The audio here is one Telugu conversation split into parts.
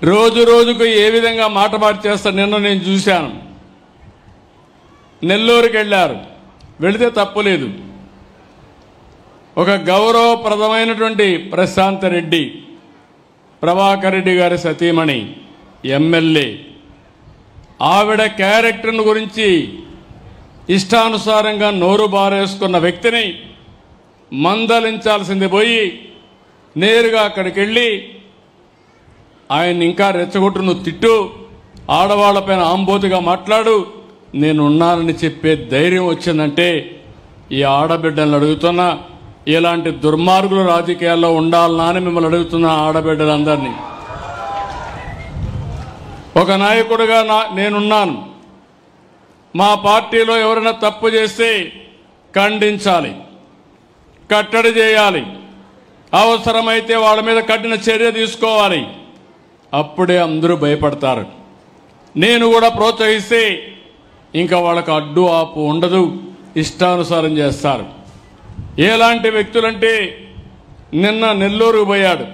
రోజు రోజుకు ఏ విధంగా మాట మార్చేస్తారు. నిన్న నేను చూశాను, నెల్లూరుకి వెళ్ళారు, వెళితే తప్పులేదు. ఒక గౌరవప్రదమైనటువంటి ప్రశాంత్ రెడ్డి, ప్రభాకర్ రెడ్డి గారి సతీమణి, ఎమ్మెల్యే, ఆవిడ క్యారెక్టర్ను గురించి ఇష్టానుసారంగా నోరు బారేసుకున్న వ్యక్తిని మందలించాల్సింది పోయి నేరుగా అక్కడికి వెళ్ళి ఆయన ఇంకా రెచ్చగొట్టు, నువ్వు తిట్టు, ఆడవాళ్లపైన ఆంబోతుగా మాట్లాడు, నేనున్నానని చెప్పే ధైర్యం వచ్చిందంటే ఈ ఆడబిడ్డలను అడుగుతున్నా, ఇలాంటి దుర్మార్గులు రాజకీయాల్లో ఉండాలనా అని మిమ్మల్ని అడుగుతున్నా. ఆడబిడ్డలందరినీ ఒక నాయకుడిగా నేనున్నాను. మా పార్టీలో ఎవరైనా తప్పు చేస్తే ఖండించాలి, కట్టడి చేయాలి, అవసరమైతే వాళ్ళ మీద కఠిన చర్య తీసుకోవాలి. అప్పుడే అందరూ భయపడతారు. నేను కూడా ప్రోత్సహిస్తే ఇంకా వాళ్ళకు అడ్డు ఆపు ఉండదు, ఇష్టానుసారం చేస్తారు. ఎలాంటి వ్యక్తులంటే నిన్న నెల్లూరు పోయాడు.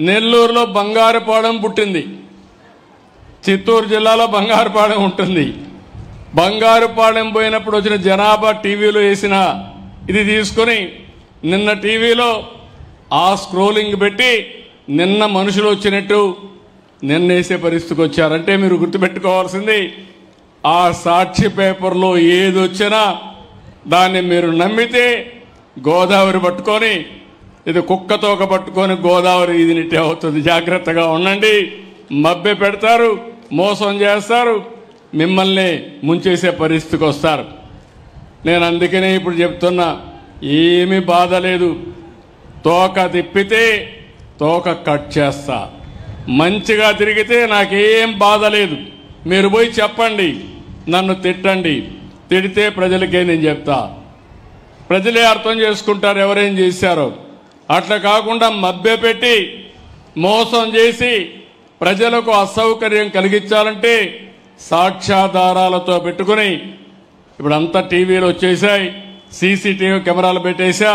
నెల్లూరులో బంగారుపాలెం పుట్టింది, చిత్తూరు జిల్లాలో బంగారుపాలెం ఉంటుంది. బంగారుపాలెం పోయినప్పుడు వచ్చిన జనాభా టీవీలో వేసిన ఇది తీసుకొని నిన్న టీవీలో ఆ స్క్రోలింగ్ పెట్టి నిన్న మనుషులు వచ్చినట్టు నిన్న వేసే పరిస్థితికి వచ్చారంటే మీరు గుర్తుపెట్టుకోవాల్సింది, ఆ సాక్షి పేపర్లో ఏది వచ్చినా దాన్ని మీరు నమ్మితే గోదావరి పట్టుకొని, ఇది కుక్కతోక పట్టుకొని గోదావరి ఇదినిట్టే అవుతుంది. జాగ్రత్తగా ఉండండి. మభ్య పెడతారు, మోసం చేస్తారు, మిమ్మల్ని ముంచేసే పరిస్థితికి వస్తారు. నేను అందుకనే ఇప్పుడు చెప్తున్నా, ఏమీ బాధ లేదు. తోక తిప్పితే తోక కట్ చేస్తా, మంచిగా తిరిగితే నాకేం బాధ లేదు. మీరు పోయి చెప్పండి, నన్ను తిట్టండి, తిడితే ప్రజలకే నేను చెప్తా, ప్రజలే అర్థం చేసుకుంటారు ఎవరేం చేశారో. అట్లా కాకుండా మభ్యపెట్టి మోసం చేసి ప్రజలకు అసౌకర్యం కలిగించాలంటే సాక్ష్యాధారాలతో పెట్టుకుని, ఇప్పుడు అంతా టీవీలు వచ్చేసాయి, సీసీటీవీ కెమెరాలు పెట్టేసా,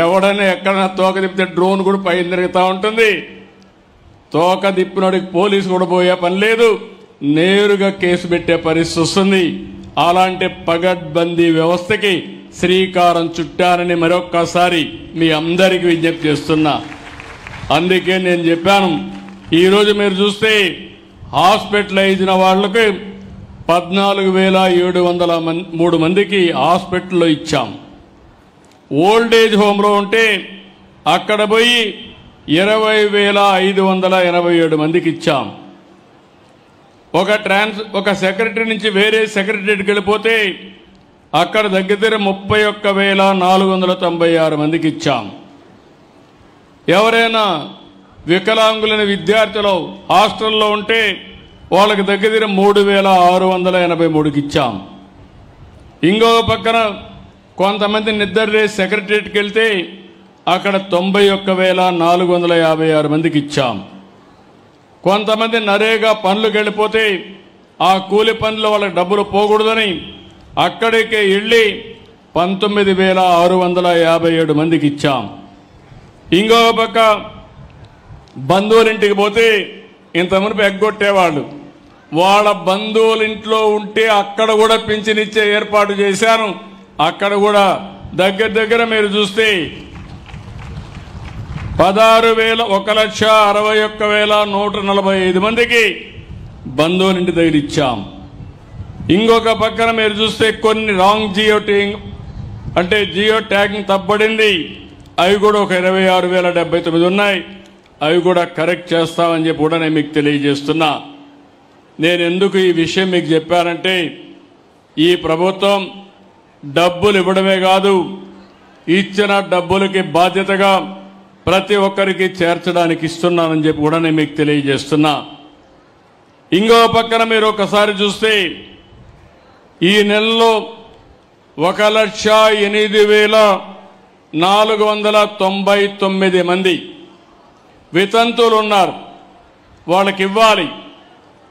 ఎవడైనా ఎక్కడైనా తోక తిప్పితే డ్రోన్ కూడా పైన తిరుగుతూ ఉంటుంది. తోక తిప్పినోడికి పోలీసు కూడా పోయే పని లేదు, నేరుగా కేసు పెట్టే పరిస్థితి వస్తుంది. అలాంటి పగడ్బందీ వ్యవస్థకి శ్రీకారం చుట్టారని మరొక్కసారి మీ అందరికీ విజ్ఞప్తి చేస్తున్నా. అందుకే నేను చెప్పాను, ఈరోజు మీరు చూస్తే హాస్పిటలైజ్ అయిన వాళ్ళకి 14,703 మందికి హాస్పిటల్లో ఇచ్చాం. ఓల్డేజ్ హోమ్లో ఉంటే అక్కడ పోయి 20,587 మందికి ఇచ్చాం. ఒక సెక్రటరీ నుంచి వేరే సెక్రటరీకి వెళ్ళిపోతే అక్కడ దగ్గర 31,496 మందికి ఇచ్చాం. ఎవరైనా వికలాంగులైన విద్యార్థులు హాస్టల్లో ఉంటే వాళ్ళకి దగ్గర 3,683కి ఇచ్చాం. ఇంకో పక్కన కొంతమంది నిద్ర సెక్రటరీకి వెళ్తే అక్కడ 91,456 మందికి ఇచ్చాం. కొంతమంది నరేగా పనులకు వెళ్ళిపోతే ఆ కూలి పనులు వాళ్ళకి డబ్బులు పోకూడదని అక్కడికి వెళ్ళి 19,657 మందికి ఇచ్చాం. ఇంకో పక్క బంధువులింటికి పోతే ఇంతమంది ఎగ్గొట్టేవాళ్ళు, వాళ్ళ బంధువులింట్లో ఉంటే అక్కడ కూడా పింఛనిచ్చే ఏర్పాటు చేశాను. అక్కడ కూడా దగ్గర మీరు చూస్తే 1,61,61,145 మందికి బంధువులింటి దగ్గర ఇచ్చాం. ఇంకొక పక్కన మీరు చూస్తే కొన్ని రాంగ్ జియో ట్యాగింగ్ తప్పబడింది, అవి కూడా ఒక 26,079 ఉన్నాయి. అవి కూడా కరెక్ట్ చేస్తామని చెప్పి కూడా నేను మీకు తెలియజేస్తున్నా. నేను ఎందుకు ఈ విషయం మీకు చెప్పానంటే, ఈ ప్రభుత్వం డబ్బులు ఇవ్వడమే కాదు, ఇచ్చిన డబ్బులకి బాధ్యతగా ప్రతి ఒక్కరికి చేర్చడానికి ఇస్తున్నానని చెప్పి కూడా నేను మీకు తెలియజేస్తున్నా. ఇంకో పక్కన మీరు ఒకసారి చూస్తే ఈ నెలలో 1,08,499 మంది వితంతువులు ఉన్నారు. వాళ్ళకి ఇవ్వాలి,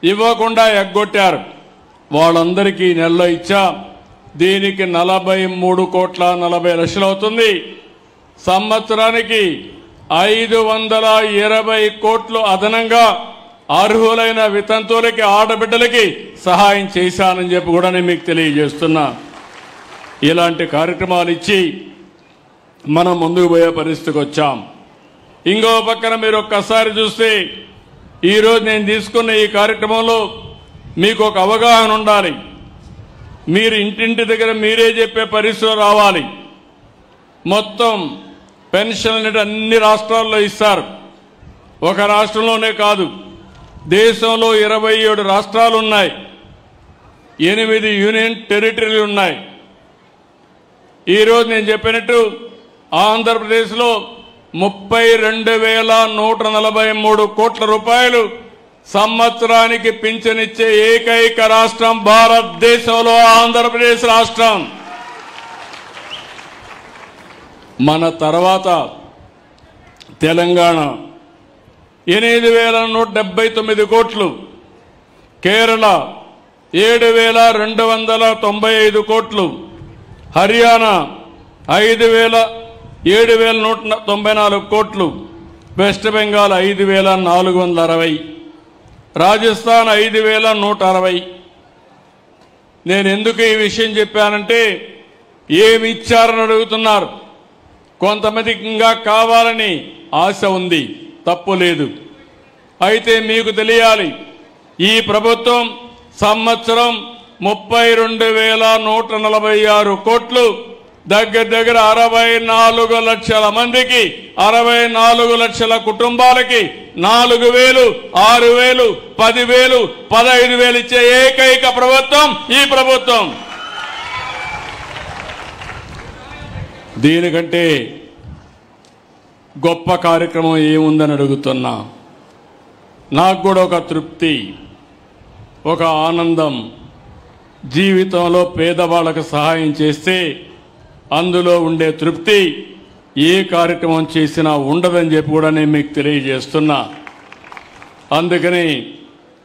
ఇవ్వకుండా ఎగ్గొట్టారు. వాళ్ళందరికీ నెలలో ఇచ్చా. దీనికి 43,40,00,000 అవుతుంది. సంవత్సరానికి 520 కోట్లు అదనంగా అర్హులైన వితంతువులకి ఆడబిడ్డలకి సహాయం చేశానని చెప్పి కూడా నేను మీకు తెలియజేస్తున్నా. ఇలాంటి కార్యక్రమాలు ఇచ్చి మనం ముందుకు పోయే పరిస్థితికి వచ్చాం. ఇంకో పక్కన మీరు ఒక్కసారి చూస్తే ఈరోజు నేను తీసుకున్న ఈ కార్యక్రమంలో మీకు ఒక అవగాహన ఉండాలి. మీరు ఇంటింటి దగ్గర మీరే చెప్పే పరిస్థితులు రావాలి. మొత్తం పెన్షన్లు అన్ని రాష్ట్రాల్లో ఇస్తారు. ఒక రాష్ట్రంలోనే కాదు, దేశంలో 27 రాష్ట్రాలు ఉన్నాయి, 8 యూనియన్ టెరిటరీలు ఉన్నాయి. ఈరోజు నేను చెప్పినట్టు ఆంధ్రప్రదేశ్లో 32,143 కోట్ల రూపాయలు సంవత్సరానికి పింఛనిచ్చే ఏకైక రాష్ట్రం భారతదేశంలో ఆంధ్రప్రదేశ్ రాష్ట్రం. మన తర్వాత తెలంగాణ 8,179 కోట్లు, కేరళ 7,295 కోట్లు, హర్యానా 7,194 కోట్లు, వెస్ట్ బెంగాల్ 5,460, రాజస్థాన్ 5,160. నేను ఎందుకు ఈ విషయం చెప్పానంటే ఏమి ఇచ్చారని అడుగుతున్నారు. కొంతమందికి ఇంకా కావాలని ఆశ ఉంది, తప్పు లేదు. అయితే మీకు తెలియాలి, ఈ ప్రభుత్వం సంవత్సరం 32,146 కోట్లు, దగ్గర దగ్గర 64 లక్షల మందికి, 64 లక్షల కుటుంబాలకి 4,000, 6,000, 10,000, 15,000 ఇచ్చే ఏకైక ప్రభుత్వం ఈ ప్రభుత్వం. దీనికంటే గొప్ప కార్యక్రమం ఏముందని అడుగుతున్నా. నాకు కూడా ఒక తృప్తి, ఒక ఆనందం. జీవితంలో పేదవాళ్ళకు సహాయం చేస్తే అందులో ఉండే తృప్తి ఏ కార్యక్రమం చేసినా ఉండదని చెప్పి కూడా నేను మీకు తెలియజేస్తున్నా. అందుకని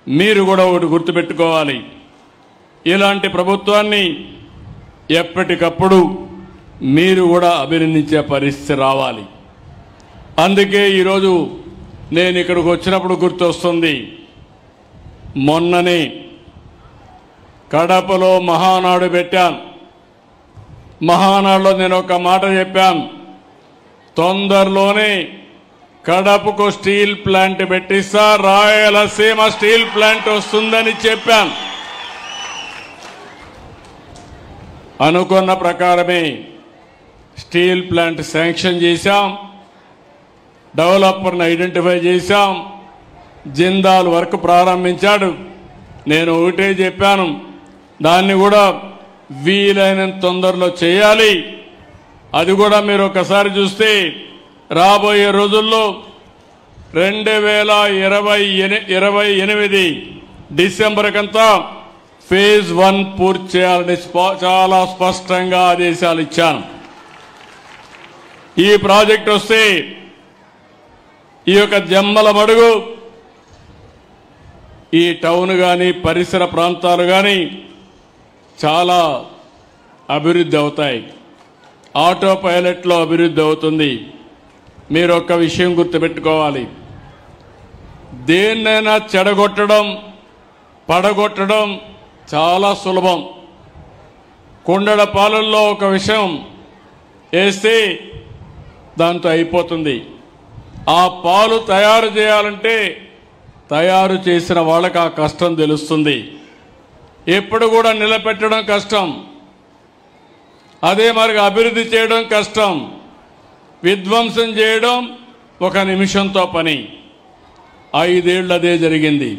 మీరు కూడా ఒకటి గుర్తుపెట్టుకోవాలి, ఇలాంటి ప్రభుత్వాన్ని ఎప్పటికప్పుడు మీరు కూడా అభినందించే పరిస్థితి రావాలి. అందుకే ఈరోజు నేను ఇక్కడికి వచ్చినప్పుడు గుర్తొస్తుంది, మొన్ననే కడపలో మహానాడు పెట్టాను. మహానాడులో నేను ఒక మాట చెప్పాను, తొందరలోనే కడపకు స్టీల్ ప్లాంట్ పెట్టిస్తా, రాయలసీమ స్టీల్ ప్లాంట్ వస్తుందని చెప్పాను. అనుకున్న ప్రకారమే స్టీల్ ప్లాంట్ శాంక్షన్ చేశాం, డెవలపర్ని ఐడెంటిఫై చేశాం, జిందాల్ వర్క్ ప్రారంభించాడు. నేను ఒకటే చెప్పాను, దాన్ని కూడా వీలైనంత తొందరలో చేయాలి. అది కూడా మీరు ఒకసారి చూస్తే రాబోయే రోజుల్లో 2028 డిసెంబర్ కంతా ఫేజ్ 1 పూర్తి చేయాలని చాలా స్పష్టంగా ఆదేశాలు ఇచ్చాను. ఈ ప్రాజెక్ట్ వస్తే ఈ యొక్క జమ్మల మడుగు, ఈ టౌన్ కానీ పరిసర ప్రాంతాలు కానీ చాలా అభివృద్ధి అవుతాయి. ఆటో పైలట్లో అభివృద్ధి అవుతుంది. మీరు ఒక్క విషయం గుర్తుపెట్టుకోవాలి, దేన్నైనా చెడగొట్టడం, పడగొట్టడం చాలా సులభం. కుండల పాలల్లో ఒక విషయం వేస్తే దాంతో అయిపోతుంది. ఆ పాలు తయారు చేయాలంటే తయారు చేసిన వాళ్ళకి ఆ కష్టం తెలుస్తుంది. ఎప్పుడు కూడా నిలబెట్టడం కష్టం, అదే మరి అభివృద్ధి చేయడం కష్టం, విధ్వంసం చేయడం ఒక నిమిషంతో పని. 5 ఏళ్ళు అదే జరిగింది.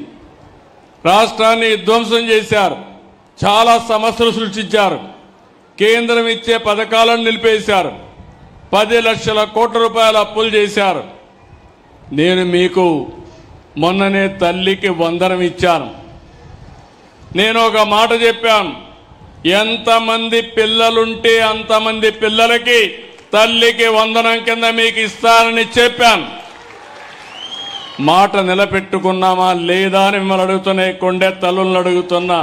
రాష్ట్రాన్ని విధ్వంసం చేశారు, చాలా సమస్యలు సృష్టించారు, కేంద్రం ఇచ్చే పథకాలను నిలిపేశారు, 10 లక్షల కోట్ల రూపాయల అప్పులు చేశారు. నేను మీకు మొన్ననే తల్లికి వందనం ఇచ్చాను. నేను ఒక మాట చెప్పాను, ఎంతమంది పిల్లలుంటే అంతమంది పిల్లలకి తల్లికి వందనం కింద మీకు ఇస్తానని చెప్పాను. మాట నిలబెట్టుకున్నామా లేదా అని మిమ్మల్ని అడుగుతున్నా, కొండే తల్లులను అడుగుతున్నా.